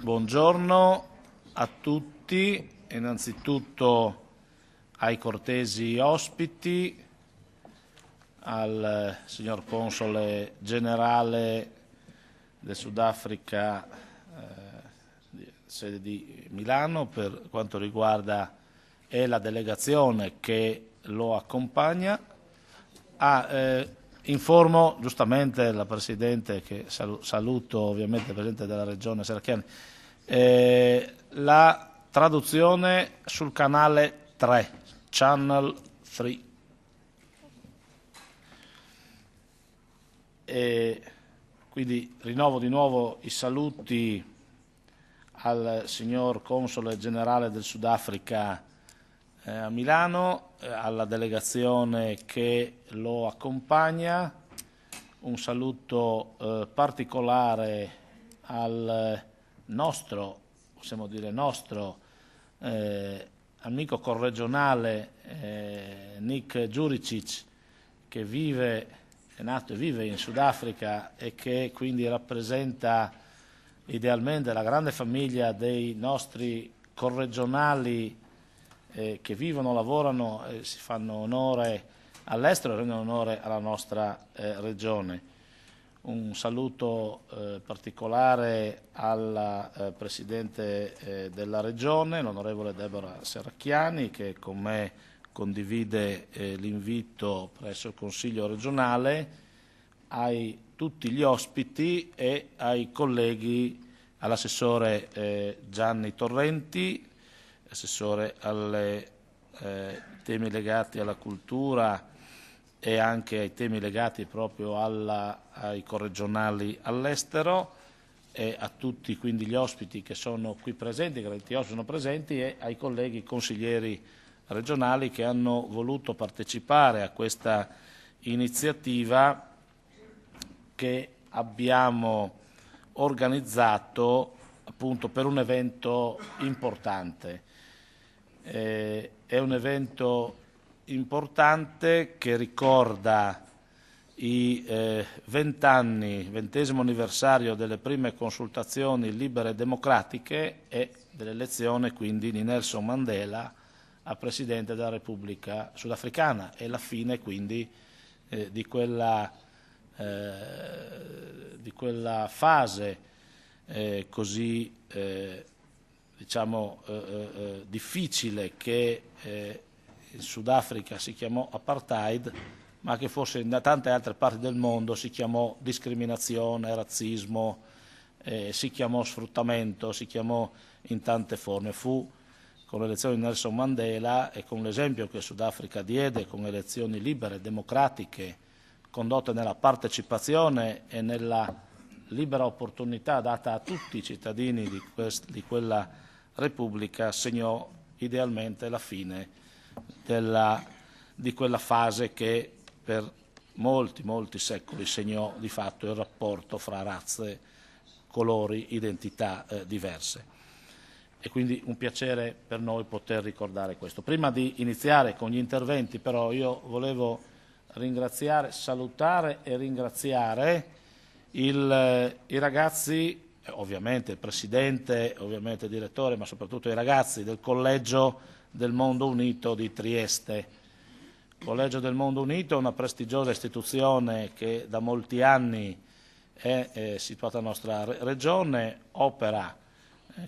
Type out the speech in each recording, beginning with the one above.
Buongiorno a tutti, innanzitutto ai cortesi ospiti, al signor Console Generale del Sudafrica, sede di Milano, per quanto riguarda la delegazione che lo accompagna. Informo giustamente la Presidente, che saluto ovviamente il Presidente della Regione Serracchiani, la traduzione sul canale 3, Channel 3. Quindi rinnovo di nuovo i saluti al signor Console Generale del Sudafrica a Milano, alla delegazione che lo accompagna, un saluto particolare al nostro, possiamo dire amico corregionale Nick Juricic, che è nato e vive in Sudafrica e che quindi rappresenta idealmente la grande famiglia dei nostri corregionali che vivono, lavorano e si fanno onore all'estero e rendono onore alla nostra regione. Un saluto particolare alla Presidente della Regione, l'onorevole Deborah Serracchiani, che con me condivide l'invito presso il Consiglio regionale, ai tutti gli ospiti e ai colleghi, all'assessore Gianni Torrenti, assessore ai temi legati alla cultura e anche ai temi legati proprio ai corregionali all'estero, e a tutti quindi gli ospiti che sono qui presenti, che oggi sono presenti, e ai colleghi consiglieri regionali che hanno voluto partecipare a questa iniziativa che abbiamo organizzato appunto per un evento importante. È un evento importante che ricorda i 20° anniversario delle prime consultazioni libere e democratiche e dell'elezione quindi di Nelson Mandela a Presidente della Repubblica Sudafricana, e la fine quindi di quella fase così difficile che in Sudafrica si chiamò apartheid, ma che forse in tante altre parti del mondo si chiamò discriminazione, razzismo, si chiamò sfruttamento, si chiamò in tante forme. Fu con l'elezione di Nelson Mandela e con l'esempio che il Sudafrica diede con elezioni libere, democratiche, condotte nella partecipazione e nella libera opportunità data a tutti i cittadini di quella Repubblica, segnò idealmente la fine di quella fase che per molti secoli segnò di fatto il rapporto fra razze, colori, identità diverse. E quindi un piacere per noi poter ricordare questo. Prima di iniziare con gli interventi però io volevo salutare e ringraziare i ragazzi, ovviamente il Presidente, ovviamente il Direttore, ma soprattutto i ragazzi del Collegio del Mondo Unito di Trieste. Il Collegio del Mondo Unito è una prestigiosa istituzione che da molti anni è situata nella nostra regione, opera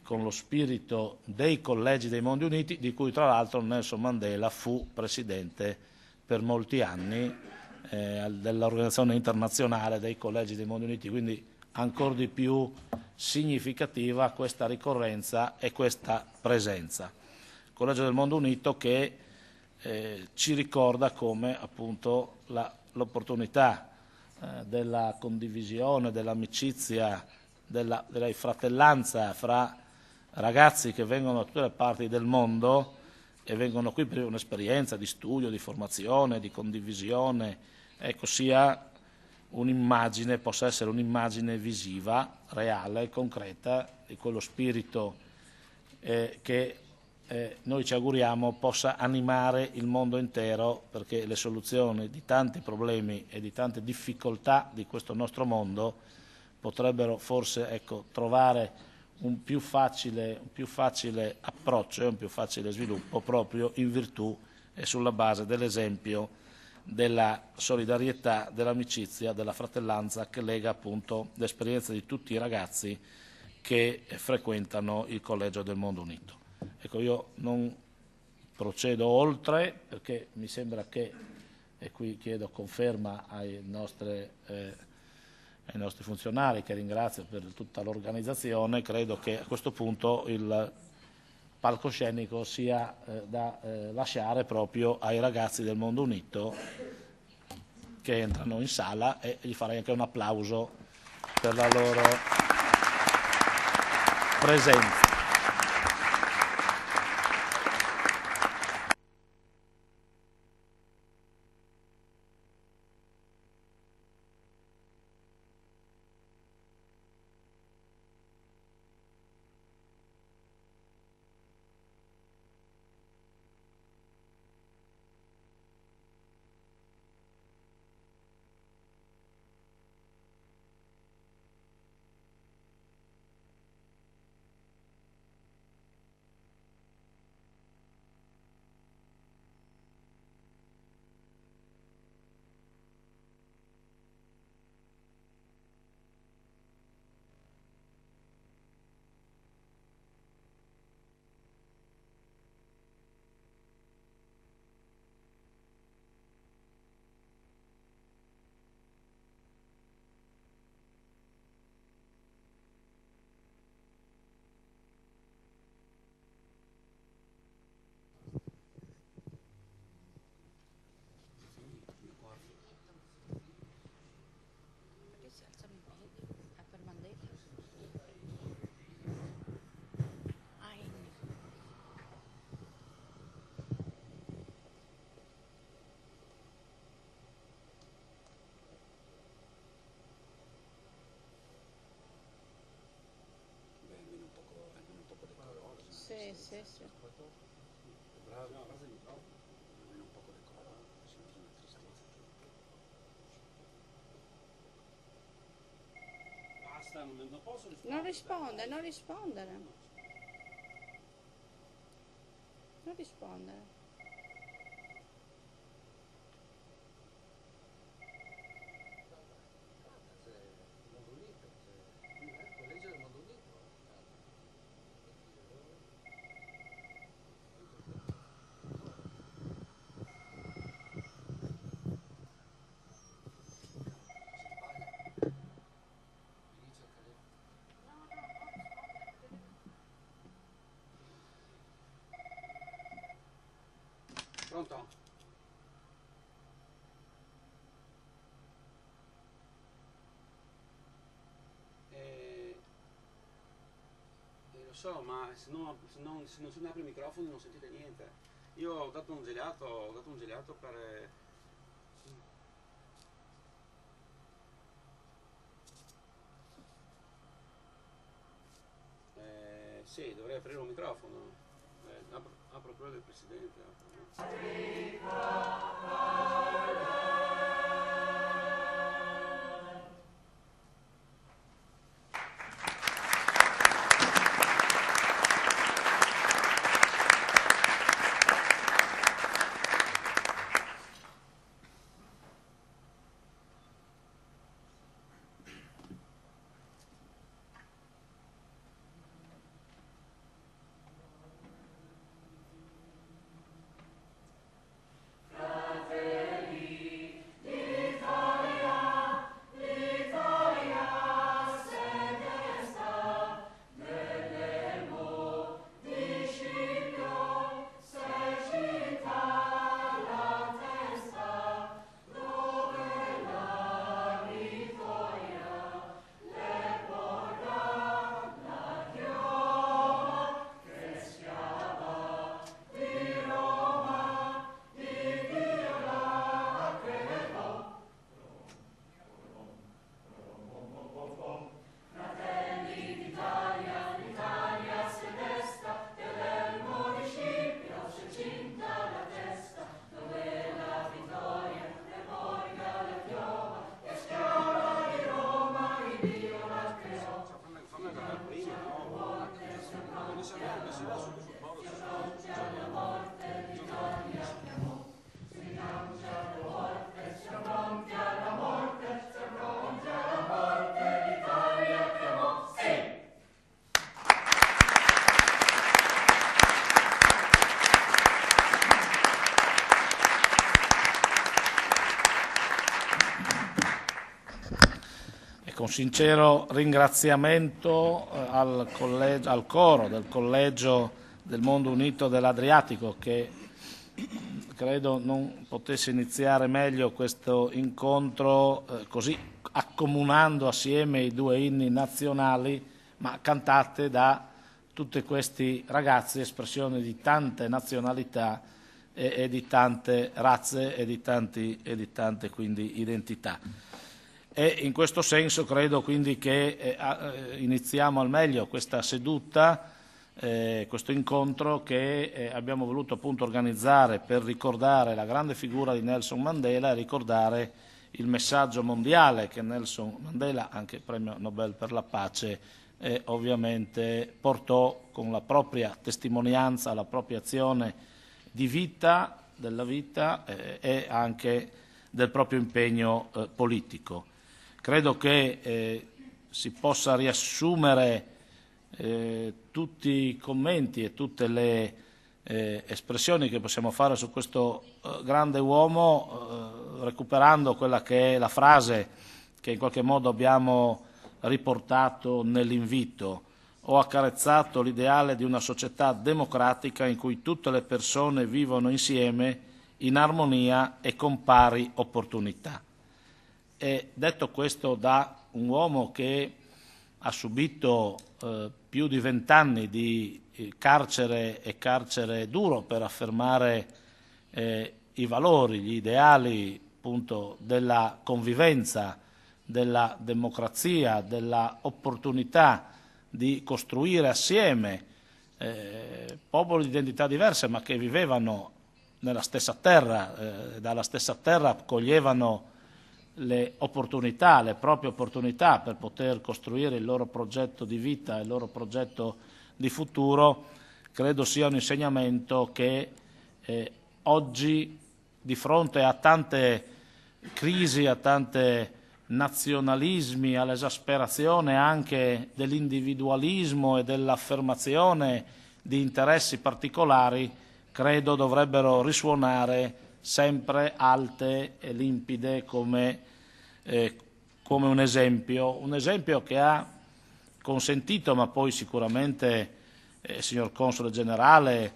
con lo spirito dei Collegi dei Mondi Uniti, di cui tra l'altro Nelson Mandela fu Presidente per molti anni dell'Organizzazione Internazionale dei Collegi dei Mondi Uniti, quindi ancora di più significativa questa ricorrenza e questa presenza. Il Collegio del Mondo Unito che ci ricorda come appunto l'opportunità della condivisione, dell'amicizia, della fratellanza fra ragazzi che vengono da tutte le parti del mondo e vengono qui per un'esperienza di studio, di formazione, di condivisione, ecco, sia un'immagine, possa essere un'immagine visiva, reale, concreta di quello spirito che noi ci auguriamo possa animare il mondo intero, perché le soluzioni di tanti problemi e di tante difficoltà di questo nostro mondo potrebbero forse trovare un più facile approccio e un più facile sviluppo proprio in virtù e sulla base dell'esempio della solidarietà, dell'amicizia, della fratellanza che lega appunto l'esperienza di tutti i ragazzi che frequentano il Collegio del Mondo Unito. Ecco, io non procedo oltre perché mi sembra che, e qui chiedo conferma ai nostri funzionari, che ringrazio per tutta l'organizzazione, credo che a questo punto il palcoscenico sia da lasciare proprio ai ragazzi del Mondo Unito che entrano in sala, e gli farei anche un applauso per la loro presenza. Sì, sì, sì. Basta, non posso rispondere. Non rispondere, non rispondere. Non rispondere. Pronto? Lo so, ma se non si apre il microfono non sentite niente. Io ho dato un gelato per... sì, dovrei aprire un microfono. Apro quello del Presidente. Fratelli con sincero ringraziamento al coro del Collegio del Mondo Unito dell'Adriatico, che credo non potesse iniziare meglio questo incontro così accomunando assieme i due inni nazionali, ma cantate da tutti questi ragazzi, espressione di tante nazionalità e di tante razze e di tante quindi identità. E in questo senso credo quindi che iniziamo al meglio questa seduta, questo incontro che abbiamo voluto appunto organizzare per ricordare la grande figura di Nelson Mandela e ricordare il messaggio mondiale che Nelson Mandela, anche premio Nobel per la pace, ovviamente portò con la propria testimonianza, la propria azione di vita, della vita e anche del proprio impegno politico. Credo che si possa riassumere tutti i commenti e tutte le espressioni che possiamo fare su questo grande uomo recuperando quella che è la frase che in qualche modo abbiamo riportato nell'invito: ho accarezzato l'ideale di una società democratica in cui tutte le persone vivono insieme in armonia e con pari opportunità. E detto questo da un uomo che ha subito più di 20 anni di carcere e carcere duro per affermare i valori, gli ideali appunto della convivenza, della democrazia, della opportunità di costruire assieme popoli di identità diverse ma che vivevano nella stessa terra, dalla stessa terra coglievano le opportunità, le proprie opportunità per poter costruire il loro progetto di vita, il loro progetto di futuro, credo sia un insegnamento che oggi di fronte a tante crisi, a tante nazionalismi, all'esasperazione anche dell'individualismo e dell'affermazione di interessi particolari, credo dovrebbero risuonare sempre alte e limpide come un esempio che ha consentito, ma poi sicuramente signor Console Generale,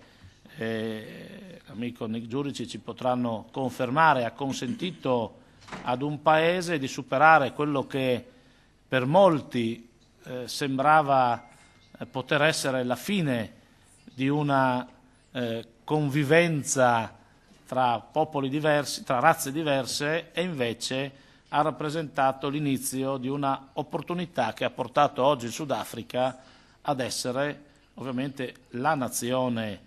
amico Nick Giurici ci potranno confermare, ha consentito ad un paese di superare quello che per molti sembrava poter essere la fine di una convivenza tra popoli diversi, tra razze diverse, e invece ha rappresentato l'inizio di una opportunità che ha portato oggi il Sudafrica ad essere ovviamente la nazione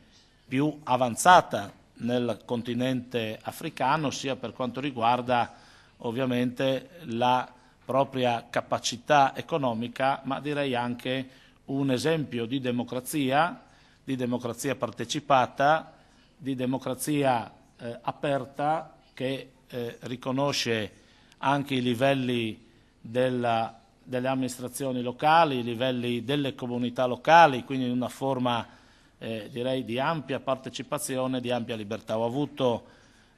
più avanzata nel continente africano, sia per quanto riguarda ovviamente la propria capacità economica, ma direi anche un esempio di democrazia partecipata, di democrazia aperta che riconosce anche i livelli delle amministrazioni locali, i livelli delle comunità locali, quindi in una forma direi di ampia partecipazione, di ampia libertà. Ho avuto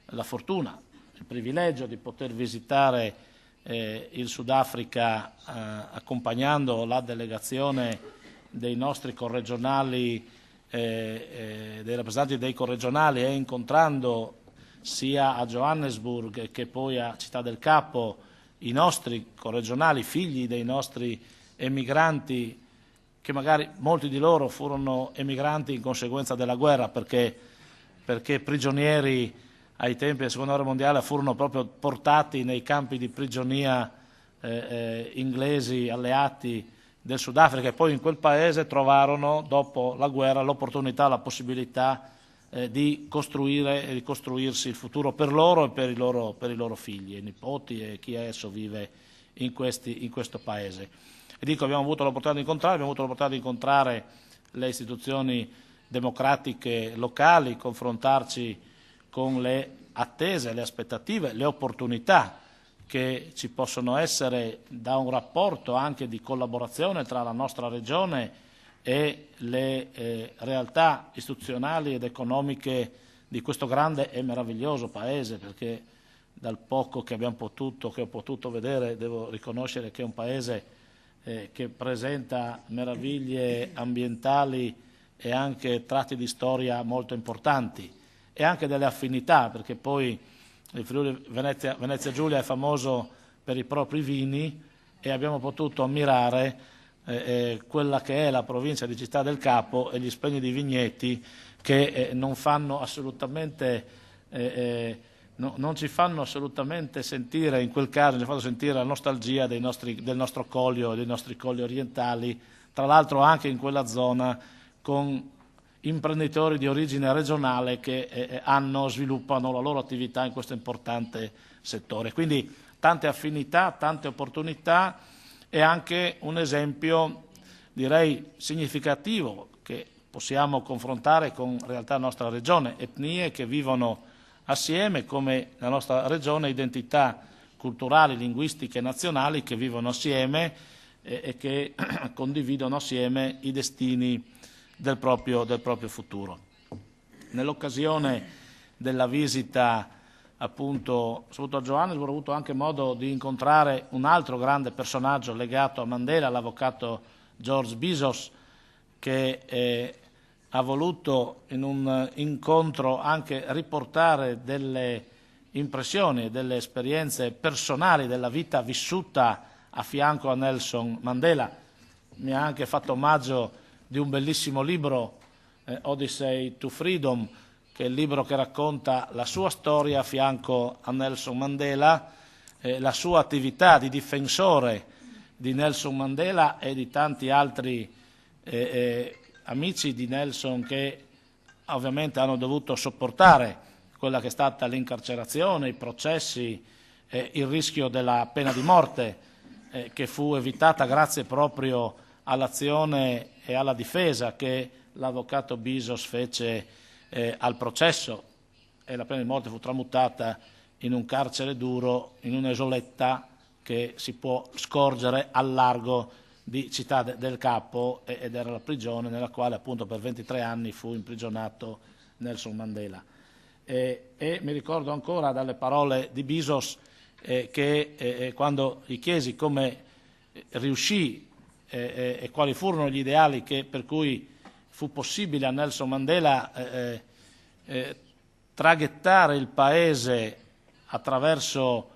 la fortuna, il privilegio di poter visitare il Sudafrica accompagnando la delegazione dei nostri corregionali, dei rappresentanti dei corregionali, e incontrando sia a Johannesburg che poi a Città del Capo i nostri corregionali, figli dei nostri emigranti, che magari molti di loro furono emigranti in conseguenza della guerra, perché prigionieri ai tempi della Seconda Guerra Mondiale furono proprio portati nei campi di prigionia inglesi alleati del Sudafrica, e poi in quel paese trovarono dopo la guerra l'opportunità, la possibilità di costruire e di costruirsi il futuro per loro e per i loro figli e nipoti e chi adesso vive in questo paese. E dico, abbiamo avuto l'opportunità di incontrare le istituzioni democratiche locali, confrontarci con le attese, le aspettative, le opportunità che ci possono essere da un rapporto anche di collaborazione tra la nostra regione e le realtà istituzionali ed economiche di questo grande e meraviglioso paese, perché dal poco che ho potuto vedere, devo riconoscere che è un paese che presenta meraviglie ambientali e anche tratti di storia molto importanti e anche delle affinità, perché poi il Friuli Venezia Giulia è famoso per i propri vini e abbiamo potuto ammirare quella che è la provincia di Città del Capo e gli splendidi vigneti che non fanno assolutamente non ci fanno assolutamente sentire, in quel caso ci fanno sentire la nostalgia del nostro Collio e dei nostri colli orientali, tra l'altro anche in quella zona con imprenditori di origine regionale che sviluppano la loro attività in questo importante settore. Quindi tante affinità, tante opportunità e anche un esempio, direi, significativo che possiamo confrontare con realtà della nostra regione, etnie che vivono assieme, come la nostra regione, identità culturali, linguistiche, nazionali che vivono assieme e che condividono assieme i destini del proprio futuro. Nell'occasione della visita appunto soprattutto a Johannesburg ho avuto anche modo di incontrare un altro grande personaggio legato a Mandela, l'avvocato George Bizos, che ha voluto in un incontro anche riportare delle impressioni, delle esperienze personali della vita vissuta a fianco a Nelson Mandela. Mi ha anche fatto omaggio di un bellissimo libro, Odyssey to Freedom, che è il libro che racconta la sua storia a fianco a Nelson Mandela, la sua attività di difensore di Nelson Mandela e di tanti altri amici di Nelson che ovviamente hanno dovuto sopportare quella che è stata l'incarcerazione, i processi, il rischio della pena di morte che fu evitata grazie proprio all'azione e alla difesa che l'avvocato Bizos fece al processo, e la pena di morte fu tramutata in un carcere duro, in un'isoletta che si può scorgere al largo di Città del Capo, ed era la prigione nella quale appunto per 23 anni fu imprigionato Nelson Mandela. E mi ricordo ancora dalle parole di Bizos che quando gli chiesi come riuscì e quali furono gli ideali per cui fu possibile a Nelson Mandela traghettare il paese attraverso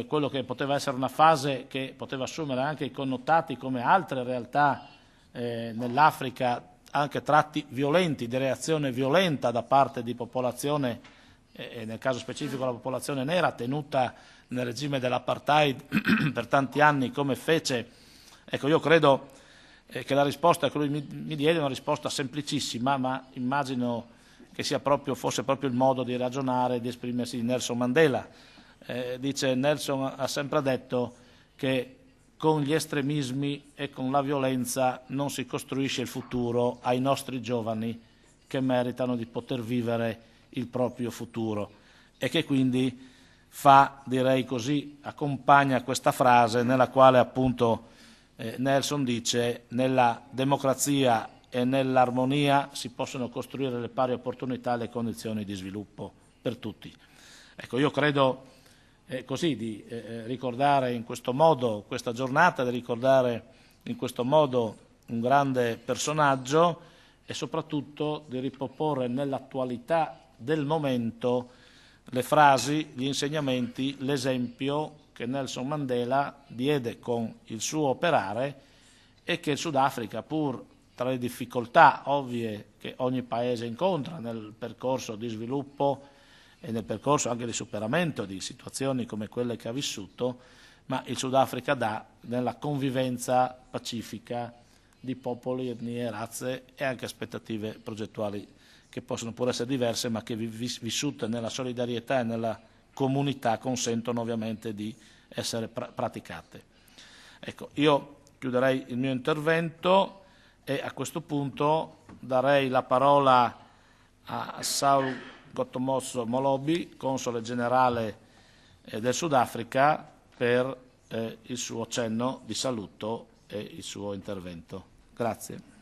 quello che poteva essere una fase che poteva assumere anche i connotati come altre realtà nell'Africa, anche tratti violenti, di reazione violenta da parte di popolazione, nel caso specifico la popolazione nera, tenuta nel regime dell'apartheid per tanti anni come fece. Ecco, io credo che la risposta che lui mi diede è una risposta semplicissima, ma immagino che fosse proprio il modo di ragionare e di esprimersi di Nelson Mandela. Dice Nelson ha sempre detto che con gli estremismi e con la violenza non si costruisce il futuro ai nostri giovani che meritano di poter vivere il proprio futuro, e che quindi direi così, accompagna questa frase nella quale appunto Nelson dice: nella democrazia e nell'armonia si possono costruire le pari opportunità e le condizioni di sviluppo per tutti. Ecco, io credo così di ricordare in questo modo questa giornata, di ricordare in questo modo un grande personaggio e soprattutto di riproporre nell'attualità del momento le frasi, gli insegnamenti, l'esempio che Nelson Mandela diede con il suo operare e che il Sudafrica, pur tra le difficoltà ovvie che ogni paese incontra nel percorso di sviluppo e nel percorso anche di superamento di situazioni come quelle che ha vissuto, ma il Sudafrica dà nella convivenza pacifica di popoli, etnie, razze e anche aspettative progettuali che possono pure essere diverse, ma che vissute nella solidarietà e nella comunità consentono ovviamente di essere praticate. Ecco, io chiuderei il mio intervento e a questo punto darei la parola a Saul Gottomosso Molobi, console generale del Sudafrica, per il suo cenno di saluto e il suo intervento. Grazie.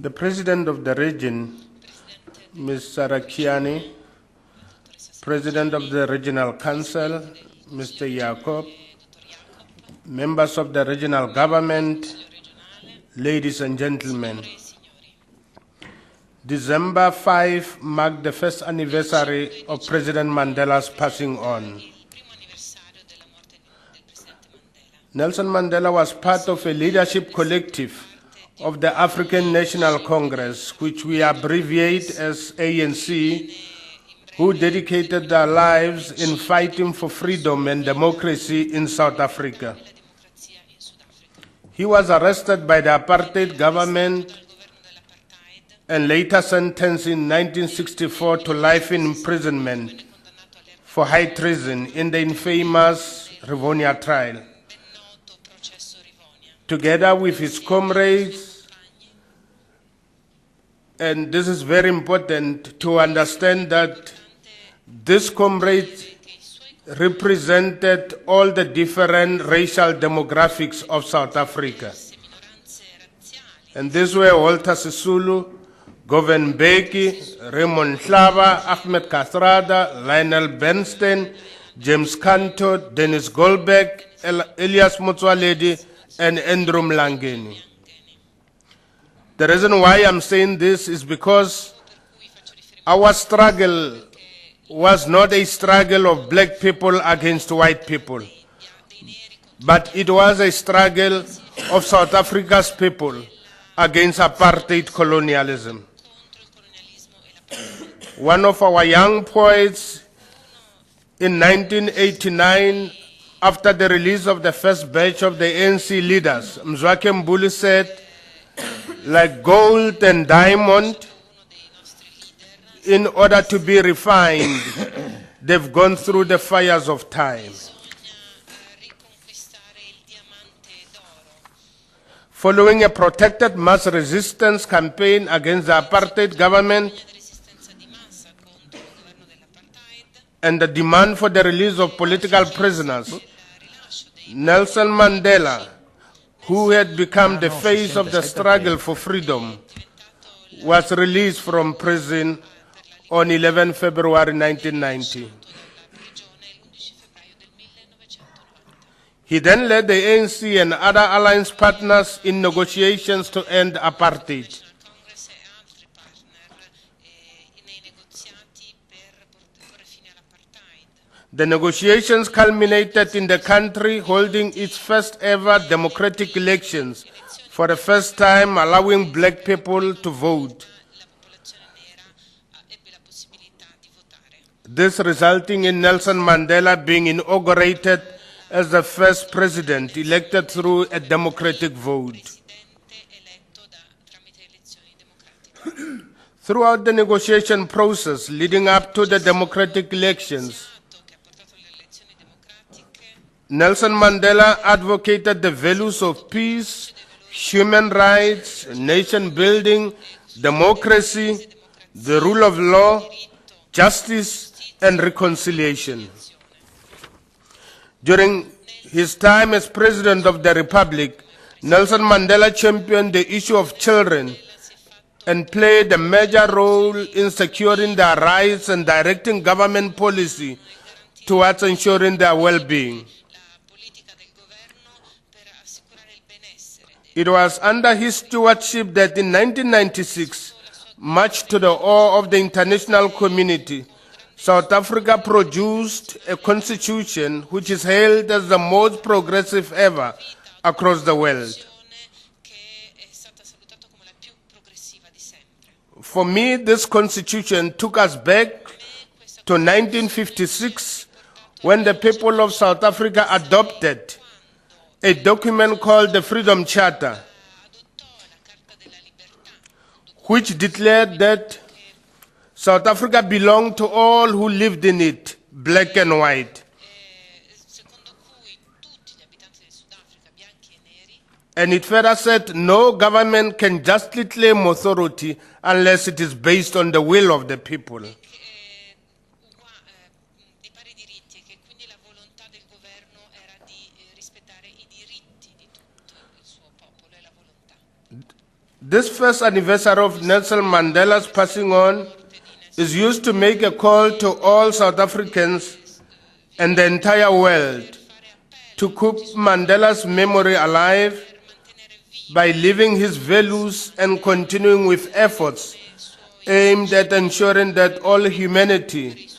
The President of the region, Ms. Sarakiani, President of the Regional Council, Mr. Jacob, members of the regional government, ladies and gentlemen. December 5 marked the first anniversary of President Mandela's passing on. Nelson Mandela was part of a leadership collective of the African National Congress, which we abbreviate as ANC, who dedicated their lives in fighting for freedom and democracy in South Africa. He was arrested by the apartheid government and later sentenced in 1964 to life imprisonment for high treason in the infamous Rivonia trial. Together with his comrades, and this is very important to understand that these comrades represented all the different racial demographics of South Africa. And these were Walter Sisulu, Govan Mbeki, Raymond Hlaba, Ahmed Kathrada, Lionel Bernstein, James Cantor, Dennis Goldberg, Elias Motsoaledi, and Andrew Mlangeni. The reason why I'm saying this is because our struggle was not a struggle of black people against white people, but it was a struggle of South Africa's people against apartheid colonialism. One of our young poets in 1989, after the release of the first batch of the ANC leaders, Mzwakhe Mbuli said, like gold and diamond, in order to be refined, they've gone through the fires of time. Following a protected mass resistance campaign against the apartheid government and the demand for the release of political prisoners, Nelson Mandela, who had become the face of the struggle for freedom, was released from prison on 11 February 1990. He then led the ANC and other alliance partners in negotiations to end apartheid. The negotiations culminated in the country holding its first ever democratic elections, for the first time allowing black people to vote. This resulting in Nelson Mandela being inaugurated as the first president elected through a democratic vote. Throughout the negotiation process leading up to the democratic elections, Nelson Mandela advocated the values of peace, human rights, nation building, democracy, the rule of law, justice, and reconciliation. During his time as President of the Republic, Nelson Mandela championed the issue of children and played a major role in securing their rights and directing government policy towards ensuring their well-being. It was under his stewardship that in 1996, much to the awe of the international community, South Africa produced a constitution which is hailed as the most progressive ever across the world. For me, this constitution took us back to 1956, when the people of South Africa adopted a document called the Freedom Charter, which declared that South Africa belonged to all who lived in it, black and white. And it further said no government can justly claim authority unless it is based on the will of the people. This first anniversary of Nelson Mandela's passing on is used to make a call to all South Africans and the entire world to keep Mandela's memory alive by living his values and continuing with efforts aimed at ensuring that all humanity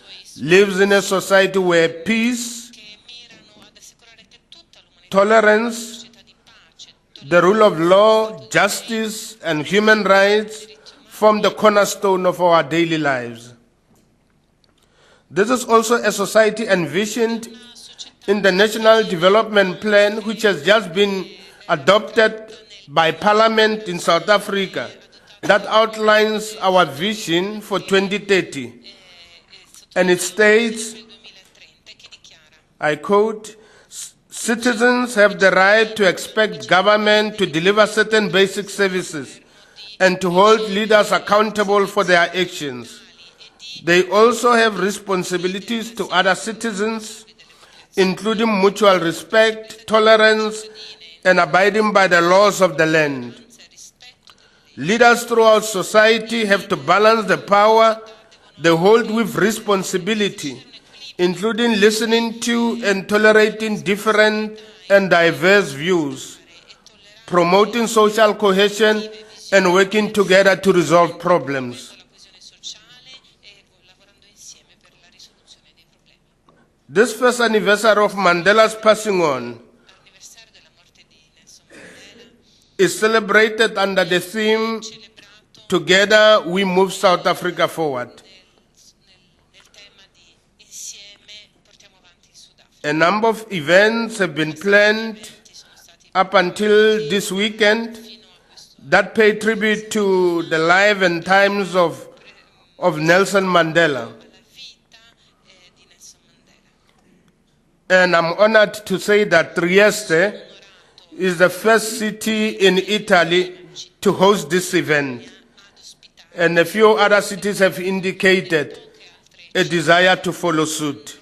lives in a society where peace, tolerance, the rule of law, justice, and human rights form the cornerstone of our daily lives. This is also a society envisioned in the National Development Plan, which has just been adopted by Parliament in South Africa, that outlines our vision for 2030. And it states, I quote, "Citizens have the right to expect government to deliver certain basic services and to hold leaders accountable for their actions. They also have responsibilities to other citizens, including mutual respect, tolerance, and abiding by the laws of the land. Leaders throughout society have to balance the power they hold with responsibility, including listening to and tolerating different and diverse views, promoting social cohesion, and working together to resolve problems." This first anniversary of Mandela's passing on is celebrated under the theme, "Together we move South Africa forward." A number of events have been planned up until this weekend that pay tribute to the life and times of Nelson Mandela. And I'm honored to say that Trieste is the first city in Italy to host this event. And a few other cities have indicated a desire to follow suit.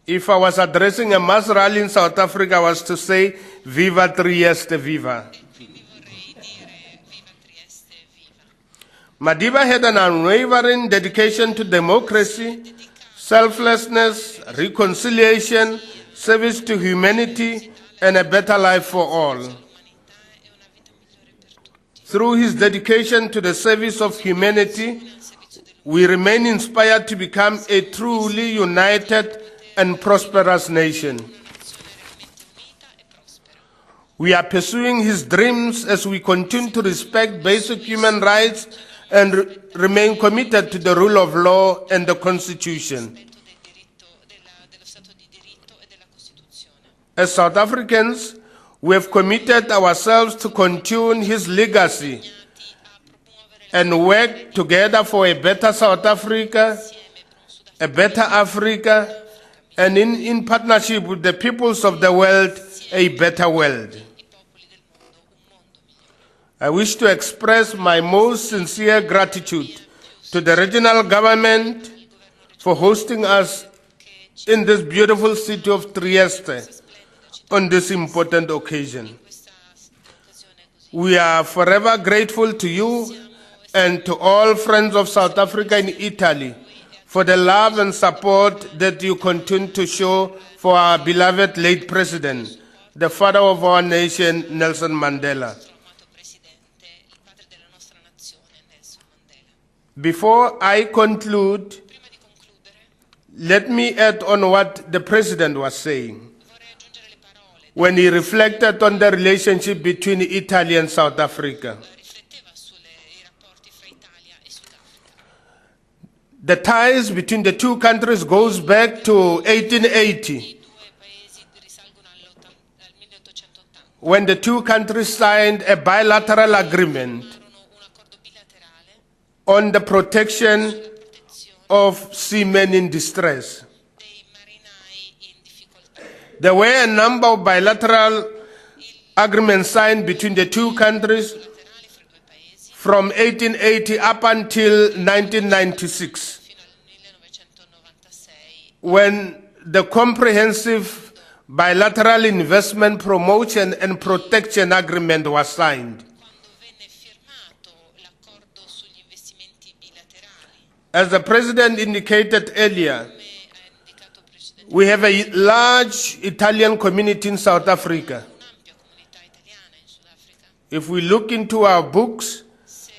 If I was addressing a mass rally in South Africa, I was to say, "Viva Trieste, viva." Madiba had an unwavering dedication to democracy, selflessness, reconciliation, service to humanity, and a better life for all. Through his dedication to the service of humanity, we remain inspired to become a truly united and prosperous nation. We are pursuing his dreams as we continue to respect basic human rights and remain committed to the rule of law and the Constitution. As South Africans, we have committed ourselves to continue his legacy and work together for a better South Africa, a better Africa, and in partnership with the peoples of the world, a better world. I wish to express my most sincere gratitude to the regional government for hosting us in this beautiful city of Trieste on this important occasion. We are forever grateful to you and to all friends of South Africa in Italy for the love and support that you continue to show for our beloved late president, the father of our nation, Nelson Mandela. Before I conclude, let me add on what the president was saying when he reflected on the relationship between Italy and South Africa. The ties between the two countries goes back to 1880, when the two countries signed a bilateral agreement on the protection of seamen in distress. There were a number of bilateral agreements signed between the two countries from 1880 up until 1996, when the comprehensive bilateral investment promotion and protection agreement was signed. quando venne firmato l'accordo sugli investimenti bilaterali. As the President indicated earlier, Come ha indicato precedentemente, we have a large Italian community in South Africa. un'ampia comunità italiana in Sudafrica. If we look into our books, Se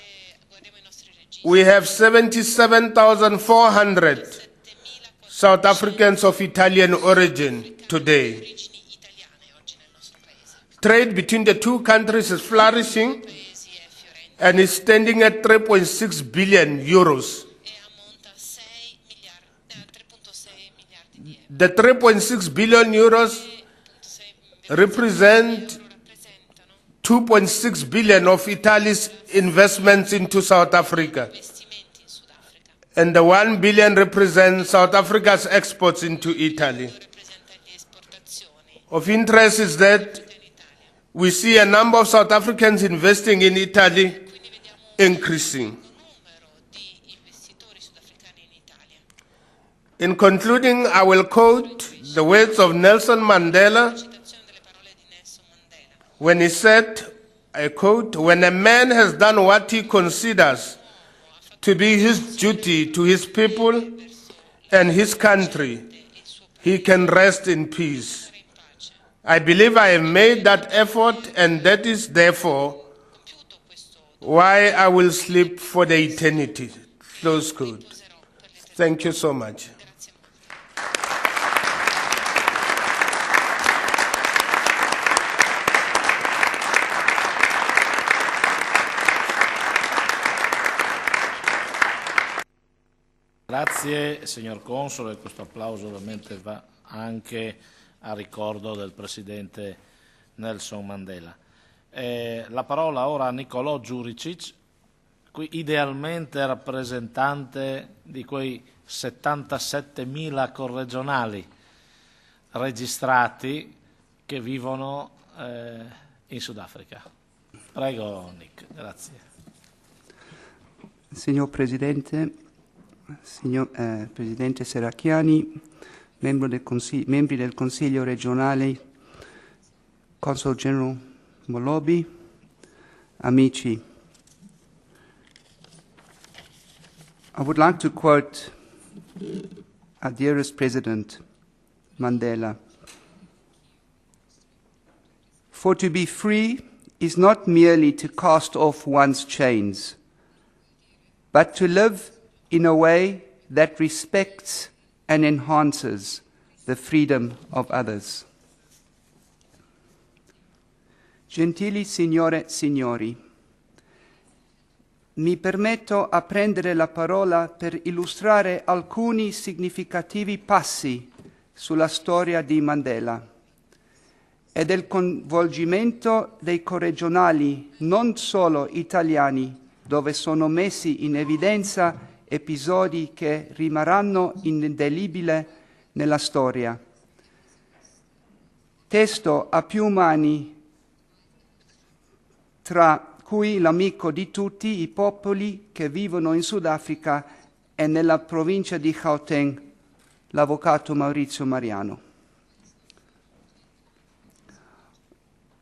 guardiamo i nostri registri, we have 77,400 7.400 South Africans of Italian origin today. origini italiane oggi nel nostro paese. Trade between the two countries is flourishing Paesi è fiorente and is standing at 3.6 billion euros. e ammonta a 3,6 miliardi di euro. The 3.6 billion euros 3,6 represent euro rappresentano 2.6 billion of Italy's investments into South Africa. investimenti in Sudafrica. And the 1 billion represents South Africa's exports into Italy. Rappresenta le esportazioni Of interest is that in Italia. we see a number of South Africans investing in Italy Quindi vediamo increasing. un numero di investitori sudafricani in Italia. In concluding, I will quote the words of Nelson Mandela Citazione delle parole di Nelson Mandela. when he said, I quote, "When a man has done what he considers to be his duty to his people and his country, he can rest in peace. In pace. I believe I have made that effort, and that is therefore Compiuto questo why I will sleep for the eternity." Close quote. doserò per l'eternità. Thank you so much. Grazie molto. Grazie signor Console, questo applauso ovviamente va anche a ricordo del Presidente Nelson Mandela. La parola ora a Nicolò Giuricic, qui idealmente rappresentante di quei 77.000 corregionali registrati che vivono in Sudafrica. Prego Nick, grazie. Signor Presidente, Presidente Serracchiani, membri del Consiglio regionale, Consul General Molobi, amici. I would like to quote our dearest President Mandela. For to be free is not merely to cast off one's chains, but to live in a way that respects and enhances the freedom of others. Gentili signore e signori, mi permetto a prendere la parola per illustrare alcuni significativi passi sulla storia di Mandela e del coinvolgimento dei corregionali non solo italiani, dove sono messi in evidenza episodi che rimarranno indelebili nella storia. Testo a più mani, tra cui l'amico di tutti i popoli che vivono in Sudafrica e nella provincia di Gauteng, l'avvocato Maurizio Mariano.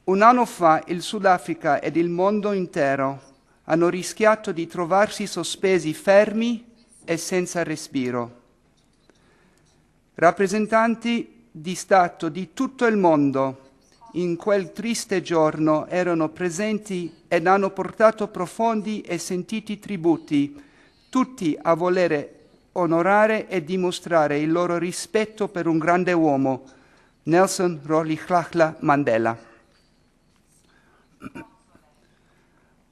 Un anno fa il Sudafrica ed il mondo intero hanno rischiato di trovarsi sospesi fermi e senza respiro. Rappresentanti di Stato di tutto il mondo in quel triste giorno erano presenti ed hanno portato profondi e sentiti tributi, tutti a volere onorare e dimostrare il loro rispetto per un grande uomo, Nelson Rolihlahla Mandela.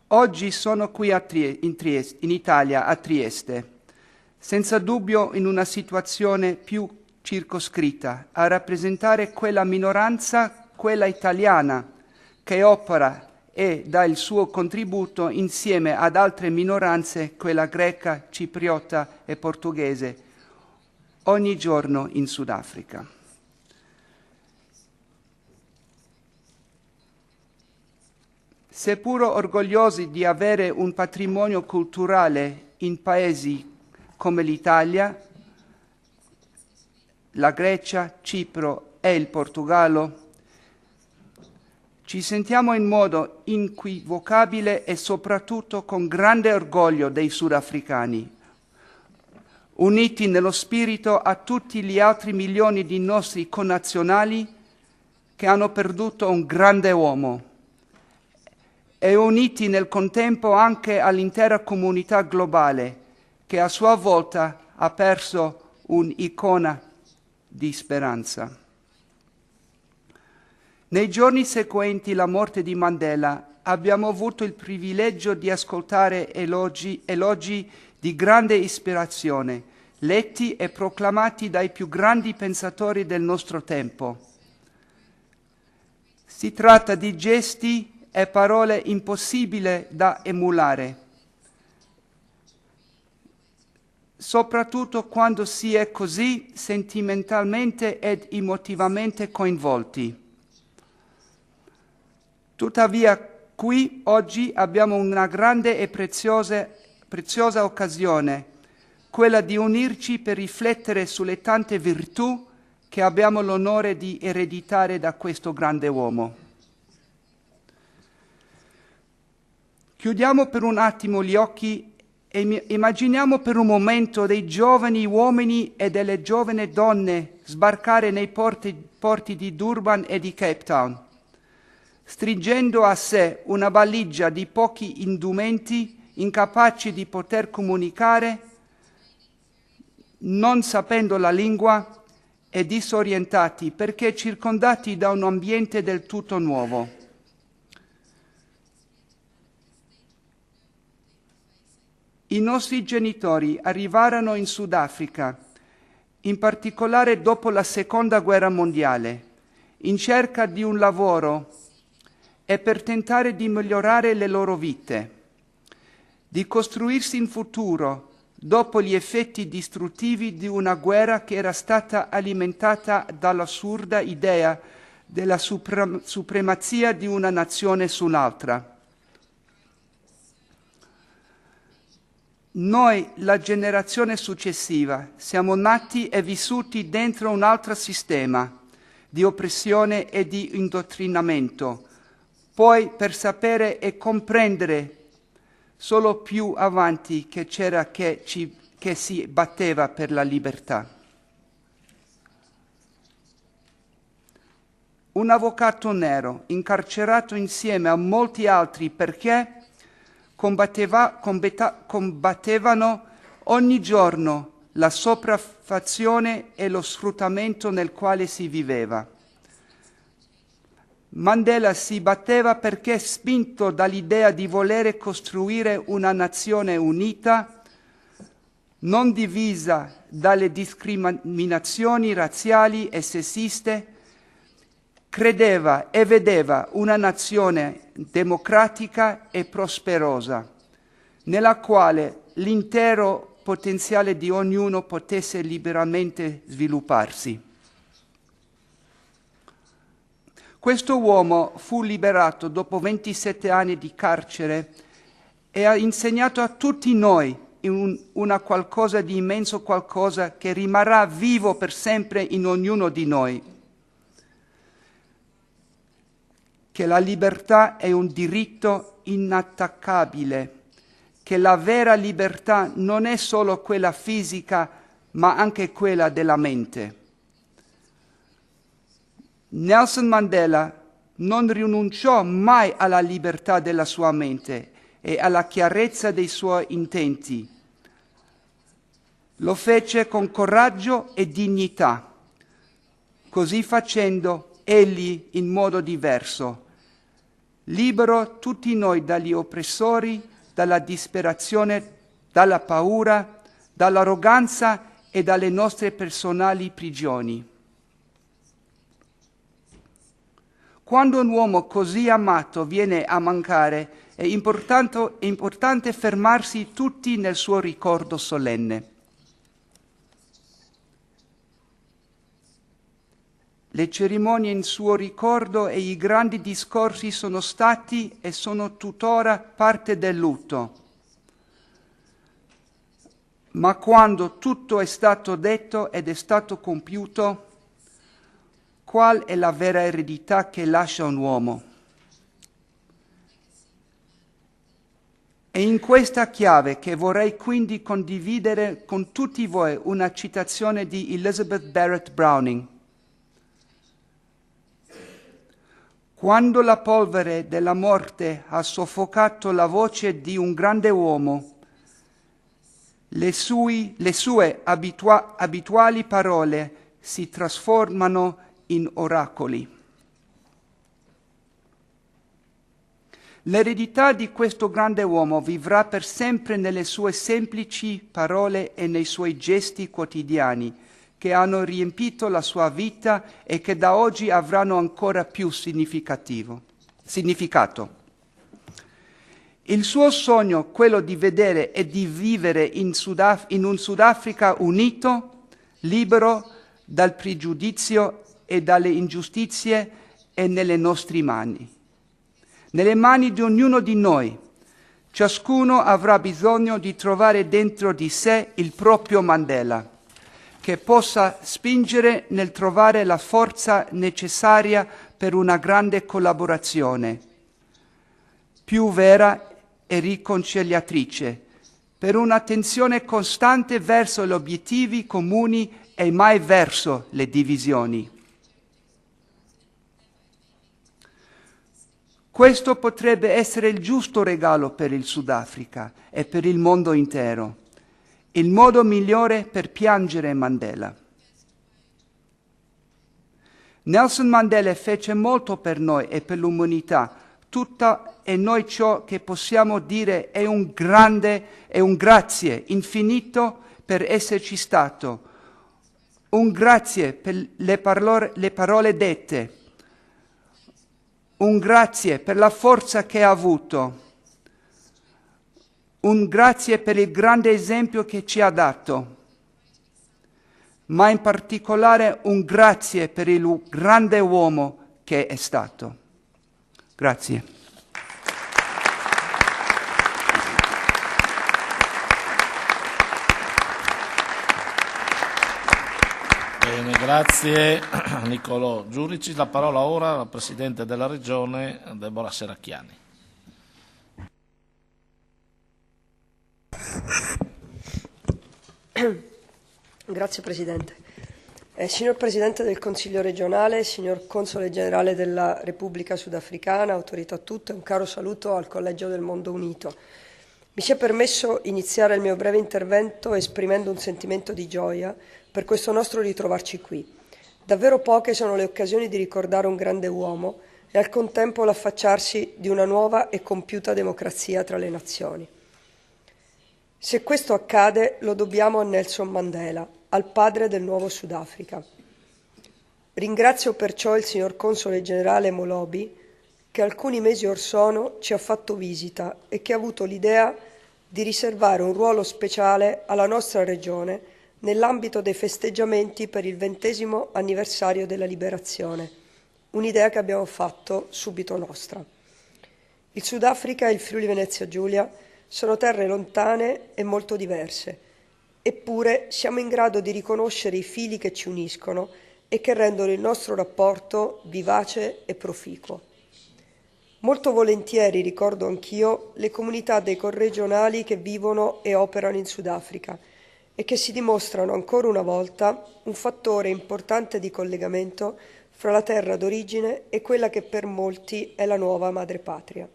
Oggi sono qui in Italia, a Trieste, senza dubbio in una situazione più circoscritta, a rappresentare quella minoranza, quella italiana, che opera e dà il suo contributo insieme ad altre minoranze, quella greca, cipriota e portoghese, ogni giorno in Sudafrica. Seppur orgogliosi di avere un patrimonio culturale in paesi come l'Italia, la Grecia, Cipro e il Portogallo. Ci sentiamo in modo inequivocabile e soprattutto con grande orgoglio dei sudafricani, uniti nello spirito a tutti gli altri milioni di nostri connazionali che hanno perduto un grande uomo, e uniti nel contempo anche all'intera comunità globale che a sua volta ha perso un'icona di speranza. Nei giorni seguenti la morte di Mandela abbiamo avuto il privilegio di ascoltare elogi di grande ispirazione, letti e proclamati dai più grandi pensatori del nostro tempo. Si tratta di gesti e parole impossibili da emulare, soprattutto quando si è così sentimentalmente ed emotivamente coinvolti. Tuttavia, qui oggi abbiamo una grande e preziosa occasione, quella di unirci per riflettere sulle tante virtù che abbiamo l'onore di ereditare da questo grande uomo. Chiudiamo per un attimo gli occhi e immaginiamo per un momento dei giovani uomini e delle giovani donne sbarcare nei porti di Durban e di Cape Town, stringendo a sé una valigia di pochi indumenti, incapaci di poter comunicare, non sapendo la lingua e disorientati perché circondati da un ambiente del tutto nuovo. I nostri genitori arrivarono in Sudafrica, in particolare dopo la Seconda Guerra Mondiale, in cerca di un lavoro e per tentare di migliorare le loro vite, di costruirsi in futuro dopo gli effetti distruttivi di una guerra che era stata alimentata dall'assurda idea della supremazia di una nazione sull'altra. Noi, la generazione successiva, siamo nati e vissuti dentro un altro sistema di oppressione e di indottrinamento, poi per sapere e comprendere solo più avanti che c'era che si batteva per la libertà. Un avvocato nero, incarcerato insieme a molti altri perché combattevano ogni giorno la sopraffazione e lo sfruttamento nel quale si viveva. Mandela si batteva perché, spinto dall'idea di volere costruire una nazione unita, non divisa dalle discriminazioni razziali e sessiste, credeva e vedeva una nazione democratica e prosperosa, nella quale l'intero potenziale di ognuno potesse liberamente svilupparsi. Questo uomo fu liberato dopo 27 anni di carcere e ha insegnato a tutti noi una qualcosa di immenso, qualcosa che rimarrà vivo per sempre in ognuno di noi. Che la libertà è un diritto inattaccabile, che la vera libertà non è solo quella fisica, ma anche quella della mente. Nelson Mandela non rinunciò mai alla libertà della sua mente e alla chiarezza dei suoi intenti. Lo fece con coraggio e dignità. Così facendo, egli, in modo diverso, liberò tutti noi dagli oppressori, dalla disperazione, dalla paura, dall'arroganza e dalle nostre personali prigioni. Quando un uomo così amato viene a mancare, è importante fermarsi tutti nel suo ricordo solenne. Le cerimonie in suo ricordo e i grandi discorsi sono stati e sono tuttora parte del lutto. Ma quando tutto è stato detto ed è stato compiuto, qual è la vera eredità che lascia un uomo. È in questa chiave che vorrei quindi condividere con tutti voi una citazione di Elizabeth Barrett Browning. Quando la polvere della morte ha soffocato la voce di un grande uomo, le sue abituali parole si trasformano in oracoli. L'eredità di questo grande uomo vivrà per sempre nelle sue semplici parole e nei suoi gesti quotidiani, che hanno riempito la sua vita e che da oggi avranno ancora più significato. Il suo sogno, quello di vedere e di vivere in un Sudafrica unito, libero dal pregiudizio e dalle ingiustizie, è nelle nostre mani. Nelle mani di ognuno di noi. Ciascuno avrà bisogno di trovare dentro di sé il proprio Mandela, che possa spingere nel trovare la forza necessaria per una grande collaborazione, più vera e riconciliatrice, per un'attenzione costante verso gli obiettivi comuni e mai verso le divisioni. Questo potrebbe essere il giusto regalo per il Sudafrica e per il mondo intero, il modo migliore per piangere Mandela. Nelson Mandela fece molto per noi e per l'umanità tutta, e noi ciò che possiamo dire è un grazie infinito per esserci stato, un grazie per le parole dette, un grazie per la forza che ha avuto, un grazie per il grande esempio che ci ha dato, ma in particolare un grazie per il grande uomo che è stato. Grazie. Bene, grazie Niccolò Giurici. La parola ora al Presidente della Regione, Deborah Serracchiani. Grazie Presidente. Signor Presidente del Consiglio regionale, signor Console Generale della Repubblica Sudafricana, autorità tutte, un caro saluto al Collegio del Mondo Unito. Mi sia permesso iniziare il mio breve intervento esprimendo un sentimento di gioia per questo nostro ritrovarci qui. Davvero poche sono le occasioni di ricordare un grande uomo e al contempo l'affacciarsi di una nuova e compiuta democrazia tra le nazioni. Se questo accade lo dobbiamo a Nelson Mandela, al padre del nuovo Sudafrica. Ringrazio perciò il signor Console Generale Molobi, che alcuni mesi or sono ci ha fatto visita e che ha avuto l'idea di riservare un ruolo speciale alla nostra regione nell'ambito dei festeggiamenti per il 20° anniversario della liberazione, un'idea che abbiamo fatto subito nostra. Il Sudafrica e il Friuli Venezia Giulia sono terre lontane e molto diverse, eppure siamo in grado di riconoscere i fili che ci uniscono e che rendono il nostro rapporto vivace e proficuo. Molto volentieri ricordo anch'io le comunità dei corregionali che vivono e operano in Sudafrica e che si dimostrano ancora una volta un fattore importante di collegamento fra la terra d'origine e quella che per molti è la nuova madrepatria.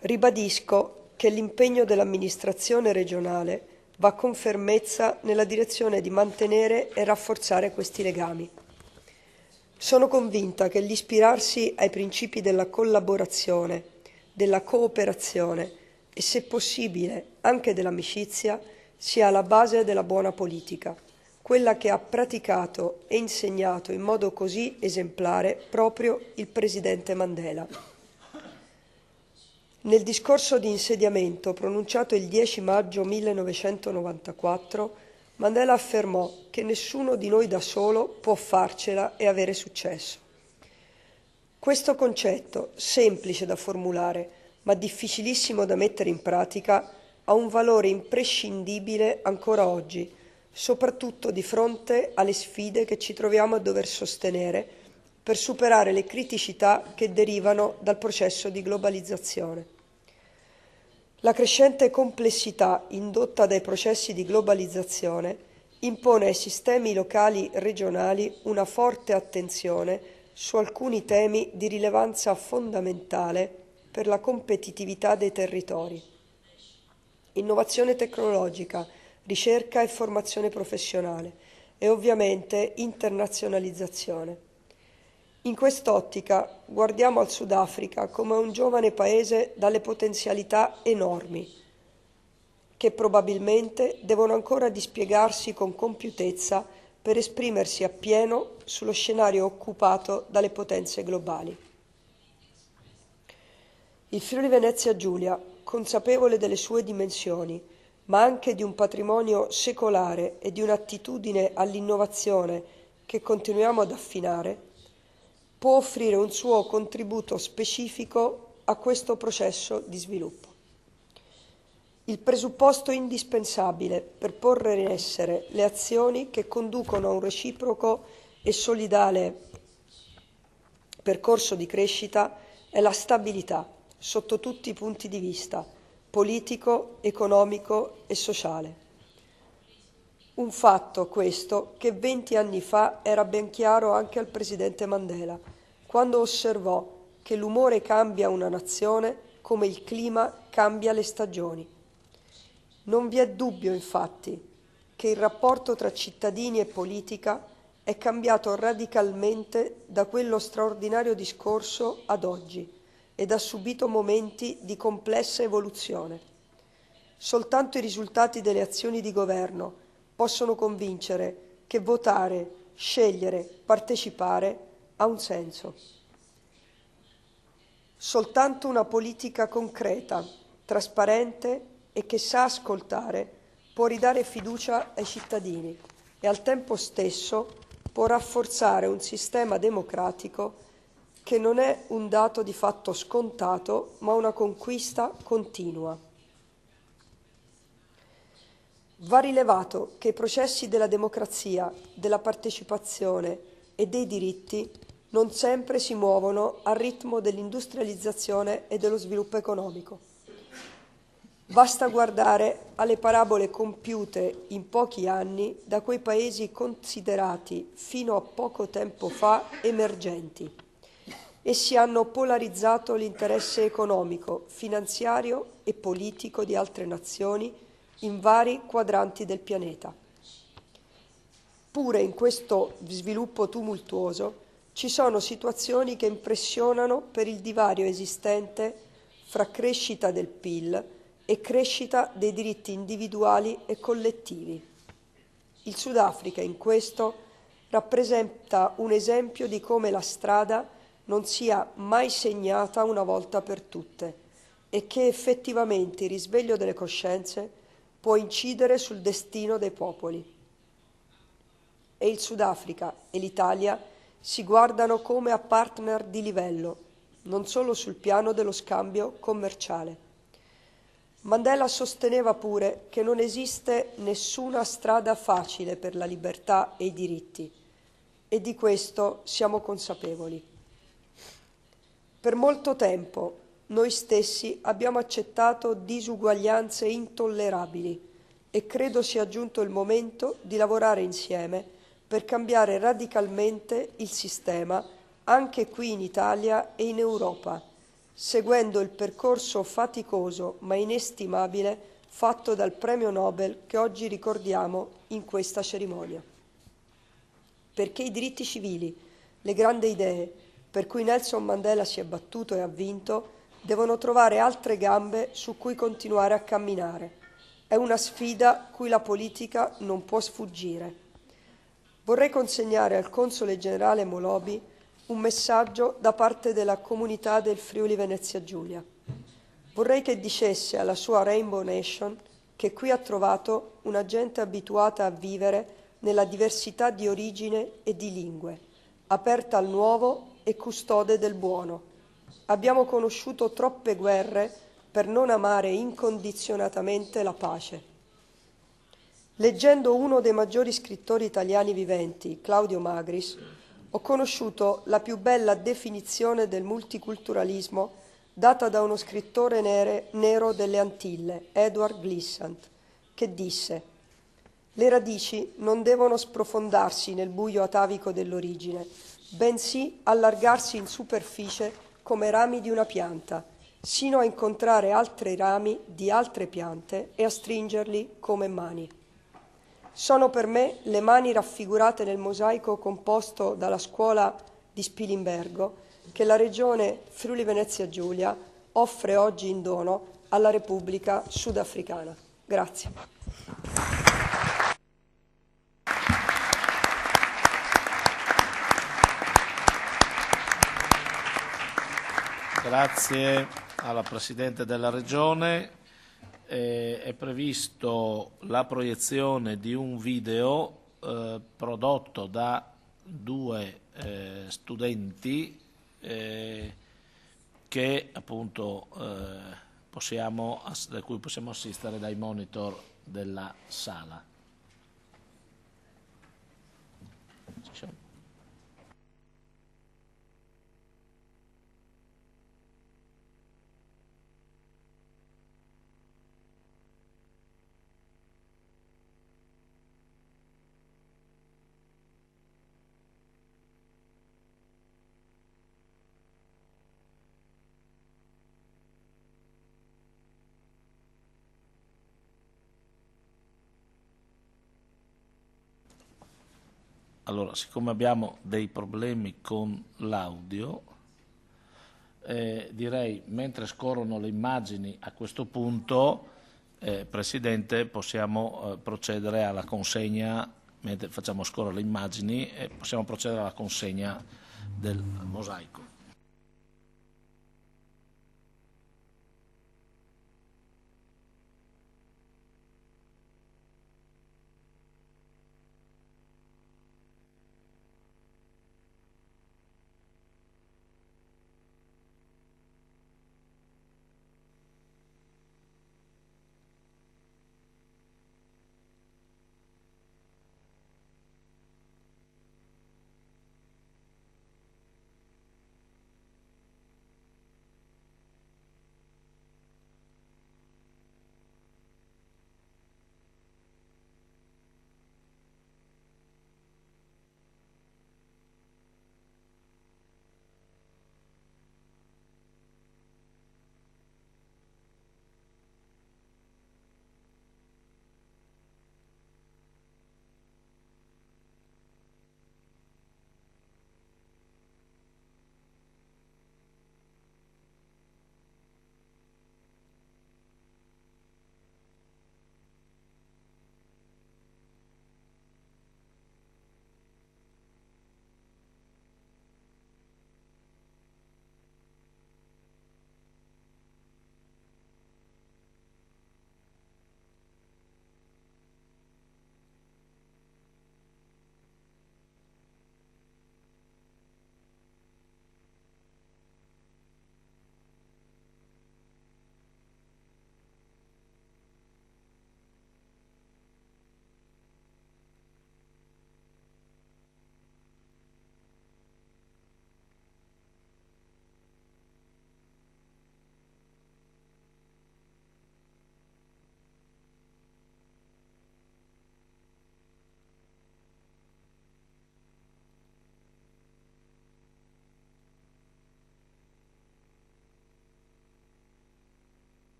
Ribadisco che l'impegno dell'amministrazione regionale va con fermezza nella direzione di mantenere e rafforzare questi legami. Sono convinta che l'ispirarsi ai principi della collaborazione, della cooperazione e, se possibile, anche dell'amicizia, sia alla base della buona politica, quella che ha praticato e insegnato in modo così esemplare proprio il presidente Mandela. Nel discorso di insediamento pronunciato il 10 maggio 1994, Mandela affermò che nessuno di noi da solo può farcela e avere successo. Questo concetto, semplice da formulare, ma difficilissimo da mettere in pratica, ha un valore imprescindibile ancora oggi, soprattutto di fronte alle sfide che ci troviamo a dover sostenere per superare le criticità che derivano dal processo di globalizzazione. La crescente complessità indotta dai processi di globalizzazione impone ai sistemi locali regionali una forte attenzione su alcuni temi di rilevanza fondamentale per la competitività dei territori. Innovazione tecnologica, ricerca e formazione professionale e ovviamente internazionalizzazione. In quest'ottica guardiamo al Sudafrica come un giovane paese dalle potenzialità enormi, che probabilmente devono ancora dispiegarsi con compiutezza per esprimersi appieno sullo scenario occupato dalle potenze globali. Il Friuli Venezia Giulia, consapevole delle sue dimensioni, ma anche di un patrimonio secolare e di un'attitudine all'innovazione che continuiamo ad affinare, può offrire un suo contributo specifico a questo processo di sviluppo. Il presupposto indispensabile per porre in essere le azioni che conducono a un reciproco e solidale percorso di crescita è la stabilità, sotto tutti i punti di vista, politico, economico e sociale. Un fatto questo che 20 anni fa era ben chiaro anche al presidente Mandela, quando osservò che l'umore cambia una nazione come il clima cambia le stagioni. Non vi è dubbio, infatti, che il rapporto tra cittadini e politica è cambiato radicalmente da quello straordinario discorso ad oggi ed ha subito momenti di complessa evoluzione. Soltanto i risultati delle azioni di governo possono convincere che votare, scegliere, partecipare ha un senso. Soltanto una politica concreta, trasparente e che sa ascoltare può ridare fiducia ai cittadini e al tempo stesso può rafforzare un sistema democratico che non è un dato di fatto scontato, ma una conquista continua. Va rilevato che i processi della democrazia, della partecipazione e dei diritti non sempre si muovono al ritmo dell'industrializzazione e dello sviluppo economico. Basta guardare alle parabole compiute in pochi anni da quei paesi considerati fino a poco tempo fa emergenti. Essi hanno polarizzato l'interesse economico, finanziario e politico di altre nazioni in vari quadranti del pianeta. Pure in questo sviluppo tumultuoso ci sono situazioni che impressionano per il divario esistente fra crescita del PIL e crescita dei diritti individuali e collettivi. Il Sudafrica in questo rappresenta un esempio di come la strada non sia mai segnata una volta per tutte e che effettivamente il risveglio delle coscienze può incidere sul destino dei popoli. E il Sudafrica e l'Italia si guardano come a partner di livello, non solo sul piano dello scambio commerciale. Mandela sosteneva pure che non esiste nessuna strada facile per la libertà e i diritti, e di questo siamo consapevoli. Per molto tempo noi stessi abbiamo accettato disuguaglianze intollerabili e credo sia giunto il momento di lavorare insieme per cambiare radicalmente il sistema anche qui in Italia e in Europa, seguendo il percorso faticoso ma inestimabile fatto dal premio Nobel che oggi ricordiamo in questa cerimonia. Perché i diritti civili, le grandi idee per cui Nelson Mandela si è battuto e ha vinto, devono trovare altre gambe su cui continuare a camminare. È una sfida cui la politica non può sfuggire. Vorrei consegnare al console generale Molobi un messaggio da parte della comunità del Friuli Venezia Giulia. Vorrei che dicesse alla sua Rainbow Nation che qui ha trovato una gente abituata a vivere nella diversità di origine e di lingue, aperta al nuovo e custode del buono. Abbiamo conosciuto troppe guerre per non amare incondizionatamente la pace. Leggendo uno dei maggiori scrittori italiani viventi, Claudio Magris, ho conosciuto la più bella definizione del multiculturalismo data da uno scrittore nero delle Antille, Edward Glissant, che disse: «Le radici non devono sprofondarsi nel buio atavico dell'origine, bensì allargarsi in superficie come rami di una pianta, sino a incontrare altri rami di altre piante e a stringerli come mani». Sono per me le mani raffigurate nel mosaico composto dalla scuola di Spilimbergo che la regione Friuli Venezia Giulia offre oggi in dono alla Repubblica Sudafricana. Grazie. Grazie alla Presidente della Regione. È previsto la proiezione di un video prodotto da due studenti che appunto da cui possiamo assistere dai monitor della sala. Allora, siccome abbiamo dei problemi con l'audio, direi, mentre scorrono le immagini a questo punto, Presidente, possiamo procedere alla consegna, mentre facciamo scorrere le immagini, possiamo procedere alla consegna del mosaico.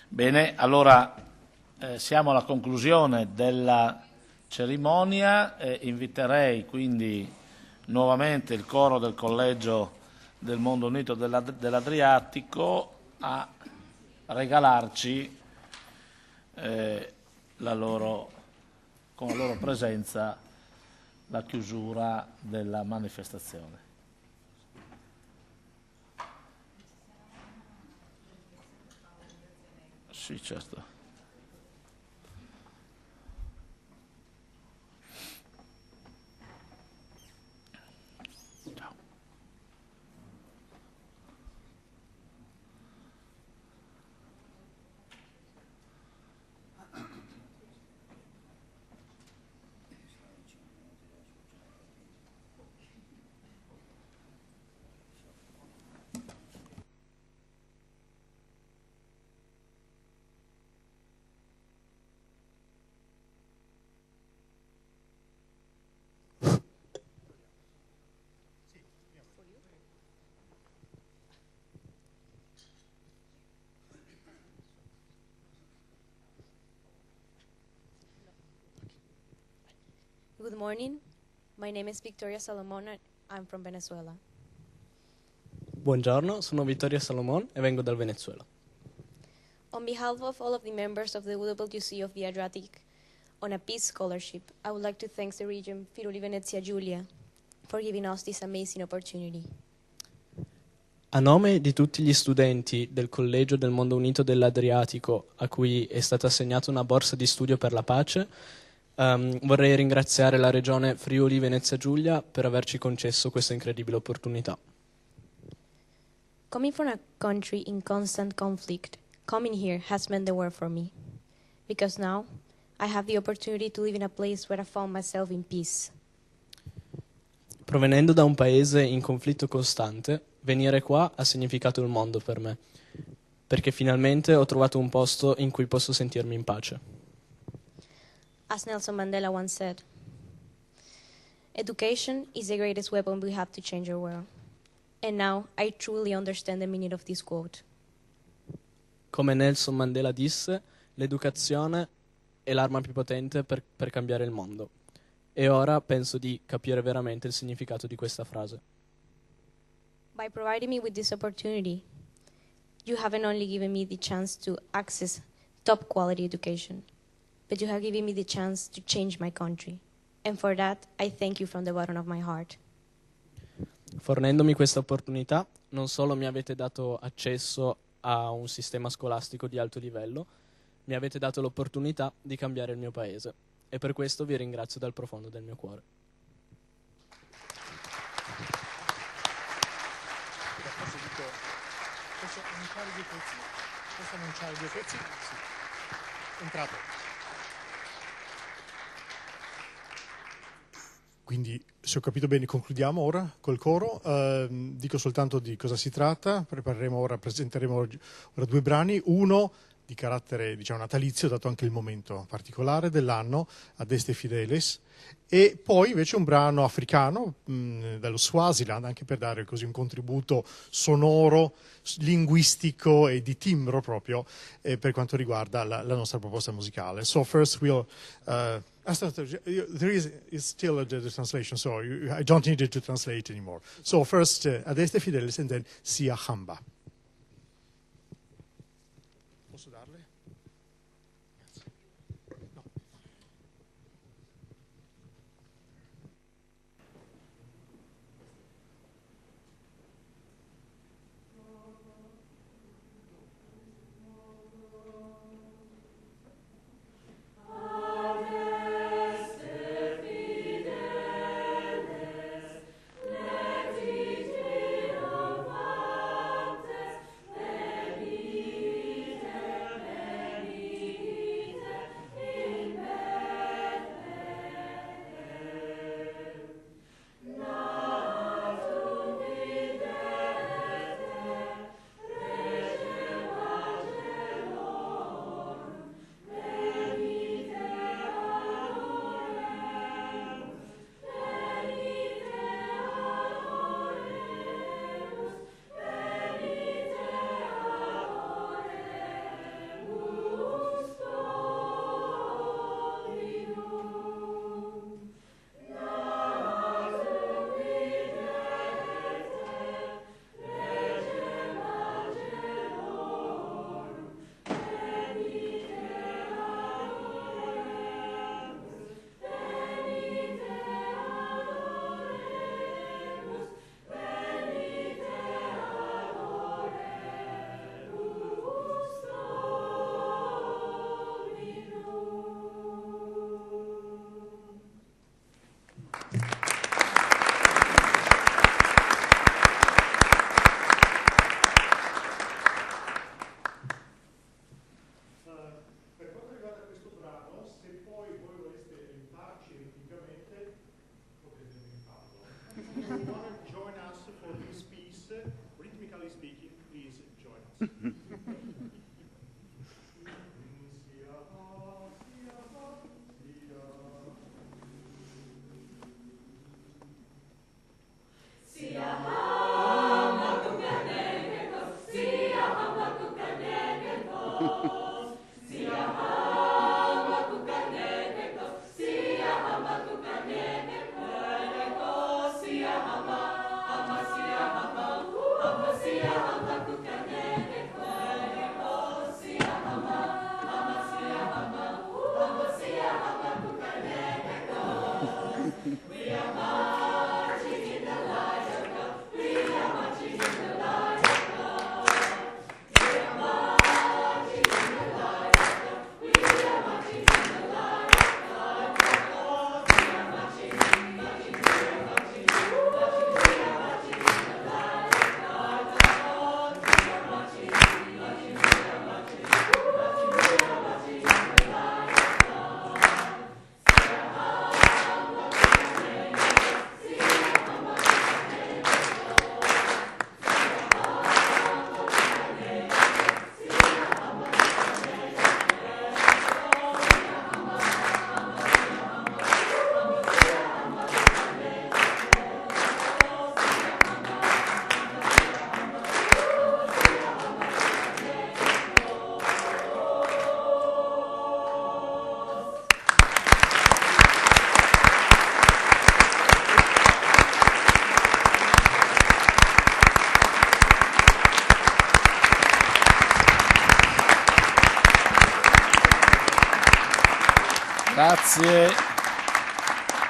Bene, allora siamo alla conclusione della cerimonia. Inviterei quindi nuovamente il coro del Collegio del Mondo Unito dell'Adriatico a regalarci con la loro presenza la chiusura della manifestazione. Sì, certo. Good morning. My name is Victoria Salomon and I'm from Venezuela. Buongiorno, sono Vittoria Salomon e vengo dal Venezuela. On behalf of all of the members of the WWC of the Adriatic on a Peace Scholarship, I would like to thank the region Friuli Venezia Giulia for giving us this amazing opportunity. A nome di tutti gli studenti del Collegio del Mondo Unito dell'Adriatico, a cui è stata assegnata una borsa di studio per la pace, vorrei ringraziare la regione Friuli Venezia Giulia per averci concesso questa incredibile opportunità. Coming from a country in constant conflict, coming here has meant the world for me. Because now, I have the opportunity to live in a place where I found myself in peace. Provenendo da un paese in conflitto costante, venire qua ha significato il mondo per me, perché finalmente ho trovato un posto in cui posso sentirmi in pace. As Nelson Mandela once said, education is the greatest weapon we have to change our world. And now I truly understand the meaning of this quote. Come Nelson Mandela disse, l'educazione è l'arma più potente per cambiare il mondo. E ora penso di capire veramente il significato di questa frase. By providing me with this opportunity, you haven't only given me the chance to access top quality education, but you have given me the chance to change my country. And for that, I thank you from the bottom of my heart. Fornendomi questa opportunità, non solo mi avete dato accesso a un sistema scolastico di alto livello, mi avete dato l'opportunità di cambiare il mio paese. E per questo vi ringrazio dal profondo del mio cuore. Posso annunciare due pezzi? Posso annunciare due pezzi? Sì. Entrato. Quindi, se ho capito bene, concludiamo ora col coro. Dico soltanto di cosa si tratta. Presenteremo ora due brani. Uno di carattere, diciamo, natalizio, dato anche il momento particolare dell'anno, Ad Este Fideles, e poi invece un brano africano dallo Swaziland, anche per dare così un contributo sonoro, linguistico e di timbro proprio per quanto riguarda la nostra proposta musicale. So first we'll there is still the translation, so I don't need it to translate anymore. So first Ad Este Fideles and then Sia Hamba. Posso darle? Grazie. No. Let it be of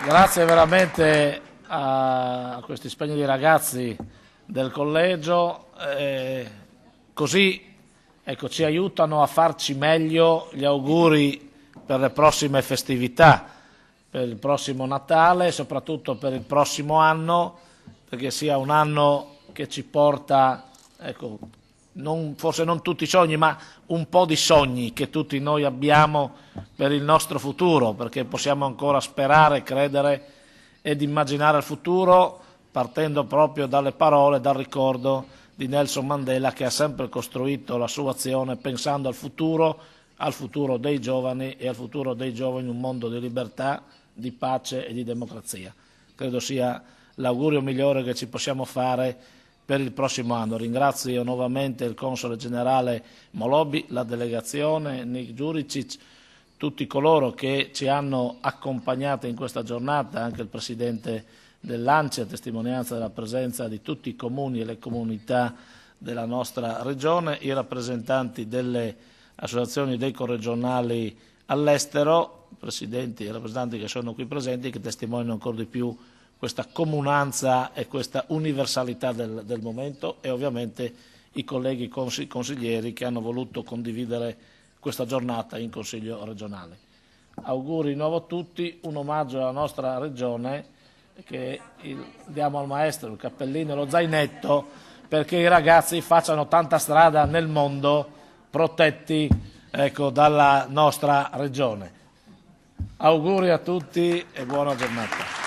Grazie veramente a questi splendidi ragazzi del collegio, così ecco, ci aiutano a farci meglio gli auguri per le prossime festività, per il prossimo Natale e soprattutto per il prossimo anno, perché sia un anno che ci porta, ecco, forse non tutti i sogni, ma un po' di sogni che tutti noi abbiamo per il nostro futuro, perché possiamo ancora sperare, credere ed immaginare il futuro partendo proprio dalle parole, dal ricordo di Nelson Mandela, che ha sempre costruito la sua azione pensando al futuro dei giovani e al futuro dei giovani in un mondo di libertà, di pace e di democrazia. Credo sia l'augurio migliore che ci possiamo fare per il prossimo anno. Ringrazio nuovamente il console generale Molobi, la delegazione, Nick Juricic, tutti coloro che ci hanno accompagnati in questa giornata, anche il Presidente dell'ANCI, a testimonianza della presenza di tutti i comuni e le comunità della nostra regione, i rappresentanti delle associazioni dei corregionali all'estero, presidenti e rappresentanti che sono qui presenti, che testimoniano ancora di più questa comunanza e questa universalità del momento, e ovviamente i colleghi consiglieri che hanno voluto condividere questa giornata in Consiglio regionale. Auguri di nuovo a tutti, un omaggio alla nostra regione che diamo al maestro, il cappellino e lo zainetto, perché i ragazzi facciano tanta strada nel mondo protetti, ecco, dalla nostra regione. Auguri a tutti e buona giornata.